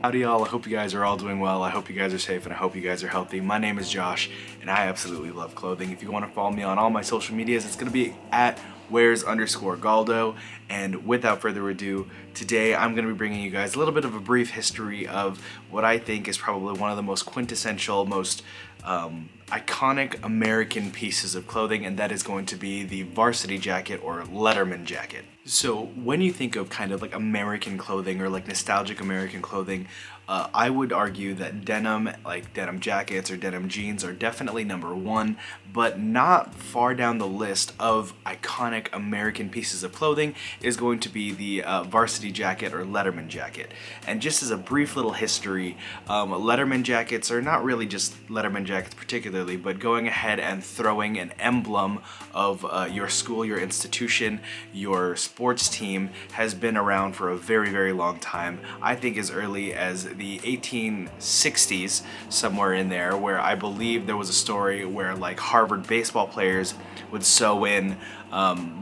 Howdy y'all, I hope you guys are all doing well, I hope you guys are safe, and I hope you guys are healthy. My name is Josh, and I absolutely love clothing. If you want to follow me on all my social medias, it's going to be at wears_Galdo. And without further ado, today I'm going to be bringing you guys a little bit of a brief history of what I think is probably one of the most quintessential, most iconic American pieces of clothing, and that is going to be the varsity jacket or Letterman jacket. So when you think of kind of like American clothing or like nostalgic American clothing, I would argue that denim, like denim jackets or denim jeans, are definitely number one, but not far down the list of iconic American pieces of clothing is going to be the varsity jacket or Letterman jacket. And just as a brief little history, Letterman jackets are not really just Letterman jackets particularly, but going ahead and throwing an emblem of your school, your institution, your sports team has been around for a very, very long time. I think as early as the 1860s, somewhere in there, where I believe there was a story where like Harvard baseball players would sew in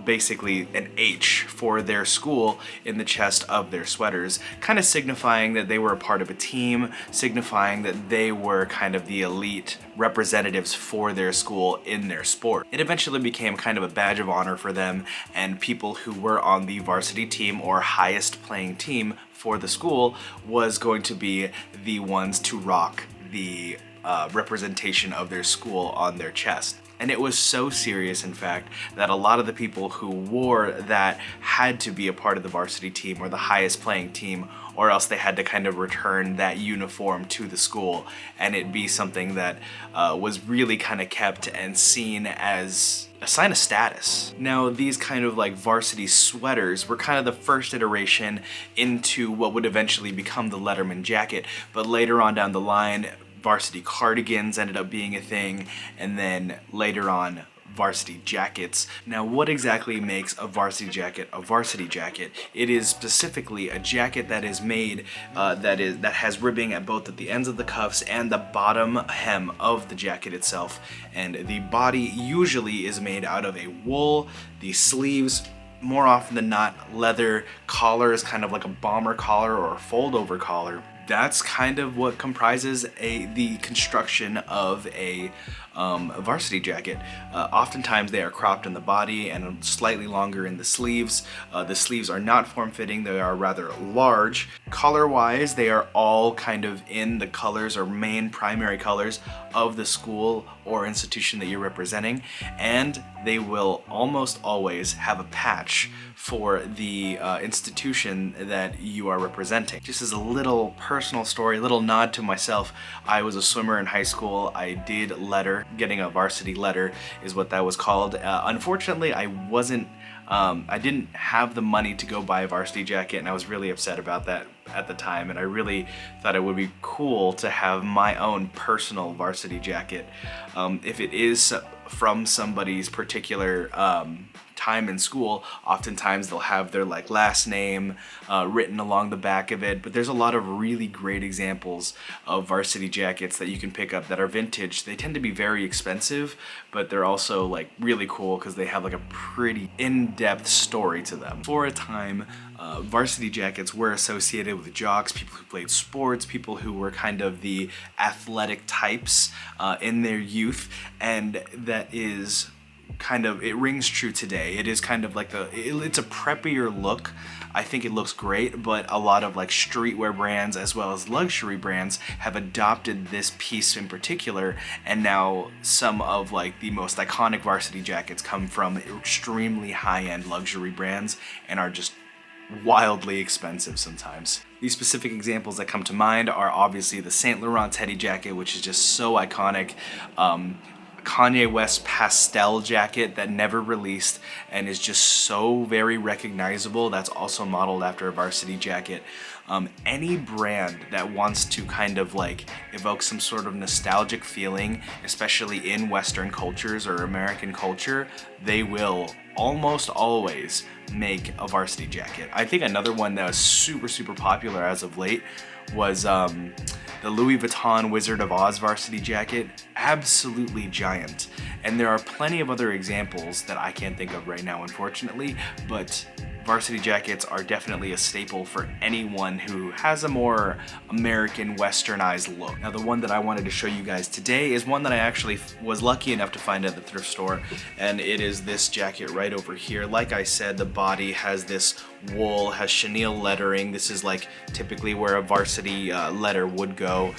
basically an H for their school in the chest of their sweaters, kind of signifying that they were a part of a team, signifying that they were kind of the elite representatives for their school in their sport. It eventually became kind of a badge of honor for them, and people who were on the varsity team or highest playing team for the school was going to be the ones to rock the representation of their school on their chest. And it was so serious, in fact, that a lot of the people who wore that had to be a part of the varsity team or the highest playing team, or else they had to kind of return that uniform to the school, and it be something that was really kind of kept and seen as a sign of status. Now, these kind of like varsity sweaters were kind of the first iteration into what would eventually become the Letterman jacket, but later on down the line, varsity cardigans ended up being a thing, and then later on, varsity jackets. Now, what exactly makes a varsity jacket a varsity jacket? It is specifically a jacket that is made that has ribbing at both at the ends of the cuffs and the bottom hem of the jacket itself, and the body usually is made out of a wool. The sleeves, more often than not, leather. Collar is kind of like a bomber collar or a fold over collar. That's kind of what comprises the construction of a varsity jacket. Oftentimes they are cropped in the body and slightly longer in the sleeves. The sleeves are not form-fitting, they are rather large. Color-wise, they are all kind of in the colors or main primary colors of the school or institution that you're representing, and they will almost always have a patch for the institution that you are representing. Just as a little personal story, a little nod to myself, I was a swimmer in high school. I did letter. Getting a varsity letter is what that was called. Unfortunately, I didn't have the money to go buy a varsity jacket, and I was really upset about that at the time, and I really thought it would be cool to have my own personal varsity jacket. If it is from somebody's particular time in school, oftentimes they'll have their like last name written along the back of it, but there's a lot of really great examples of varsity jackets that you can pick up that are vintage. They tend to be very expensive, but they're also like really cool because they have like a pretty in-depth story to them. For a time, varsity jackets were associated with jocks, people who played sports, people who were kind of the athletic types in their youth, and that is kind of, it rings true today. It is kind of like it's a preppier look. I think it looks great, but a lot of like streetwear brands as well as luxury brands have adopted this piece in particular, and now some of like the most iconic varsity jackets come from extremely high-end luxury brands and are just wildly expensive sometimes. These specific examples that come to mind are obviously the Saint Laurent Teddy jacket, which is just so iconic. Kanye West pastel jacket that never released and is just so very recognizable. That's also modeled after a varsity jacket. Any brand that wants to kind of like evoke some sort of nostalgic feeling, especially in Western cultures or American culture, they will almost always make a varsity jacket. I think another one that was super popular as of late was the Louis Vuitton Wizard of Oz varsity jacket. Absolutely giant. And there are plenty of other examples that I can't think of right now, unfortunately, but varsity jackets are definitely a staple for anyone who has a more American westernized look. Now the one that I wanted to show you guys today is one that I actually was lucky enough to find at the thrift store, and it is this jacket right over here. Like I said, the body has this wool, has chenille lettering. This is like typically where a varsity letter would go.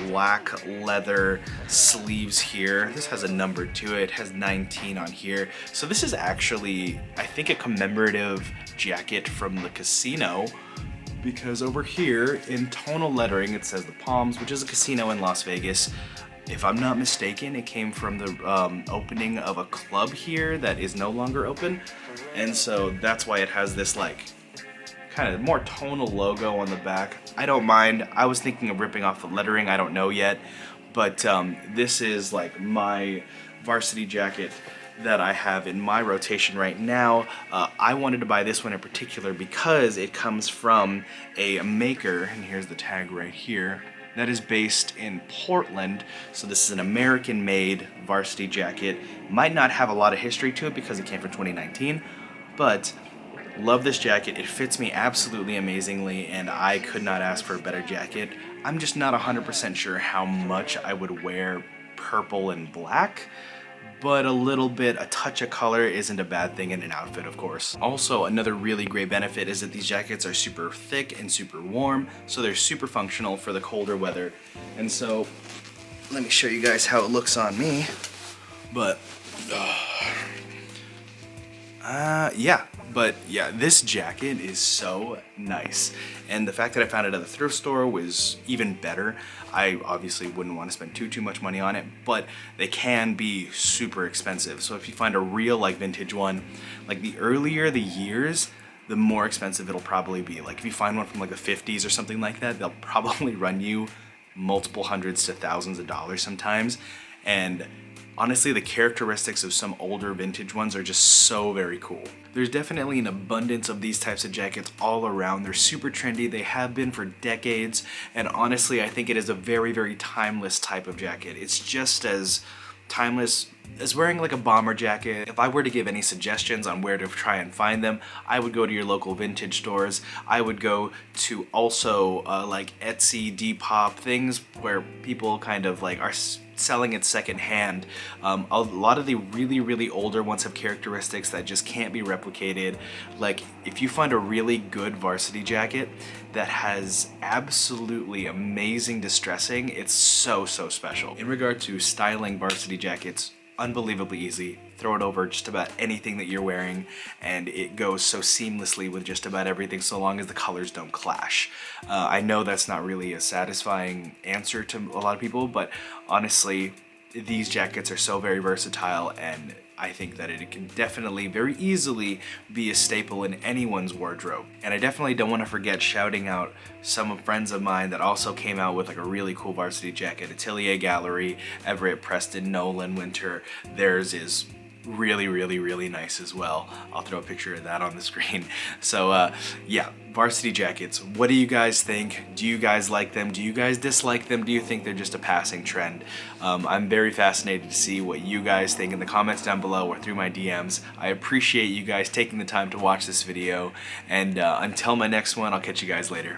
Black leather sleeves here. This has a number to it. It has 19 on here. So this is actually, I think, a commemorative jacket from the casino, because over here in tonal lettering it says the Palms, which is a casino in Las Vegas. If I'm not mistaken, it came from the opening of a club here that is no longer open, and so that's why it has this like kind of more tonal logo on the back. I don't mind. I was thinking of ripping off the lettering, I don't know yet, but this is like my varsity jacket that I have in my rotation right now. I wanted to buy this one in particular because it comes from a maker, and here's the tag right here, that is based in Portland. So this is an American made varsity jacket. Might not have a lot of history to it because it came from 2019, but love this jacket. It fits me absolutely amazingly, and I could not ask for a better jacket. I'm just not 100% sure how much I would wear purple and black, but a touch of color isn't a bad thing in an outfit, of course. Also, another really great benefit is that these jackets are super thick and super warm, so they're super functional for the colder weather. And so, let me show you guys how it looks on me. But, yeah, this jacket is so nice. And the fact that I found it at the thrift store was even better. I obviously wouldn't want to spend too much money on it, but they can be super expensive. So if you find a real like vintage one, like the earlier the years, the more expensive it'll probably be. Like if you find one from like the 50s or something like that, they'll probably run you multiple hundreds to thousands of dollars sometimes. And honestly, the characteristics of some older vintage ones are just so very cool. There's definitely an abundance of these types of jackets all around. They're super trendy, they have been for decades, and honestly, I think it is a very timeless type of jacket. It's just as timeless as wearing like a bomber jacket. If I were to give any suggestions on where to try and find them, I would go to your local vintage stores. I would go to also like Etsy, Depop, things where people kind of like are selling it secondhand. A lot of the really older ones have characteristics that just can't be replicated. Like if you find a really good varsity jacket that has absolutely amazing distressing, it's so special. In regard to styling varsity jackets, unbelievably easy. Throw it over just about anything that you're wearing and it goes so seamlessly with just about everything, so long as the colors don't clash. I know that's not really a satisfying answer to a lot of people, but honestly, these jackets are so very versatile, and I think that it can definitely very easily be a staple in anyone's wardrobe. And I definitely don't want to forget shouting out some friends of mine that also came out with like a really cool varsity jacket. Atelier Gallery, Everett, Preston, Nolan, Winter. Theirs is really nice as well. I'll throw a picture of that on the screen. So yeah, varsity jackets, what do you guys think? Do you guys like them? Do you guys dislike them? Do you think they're just a passing trend? I'm very fascinated to see what you guys think in the comments down below or through my DMs. I appreciate you guys taking the time to watch this video, and until my next one, I'll catch you guys later.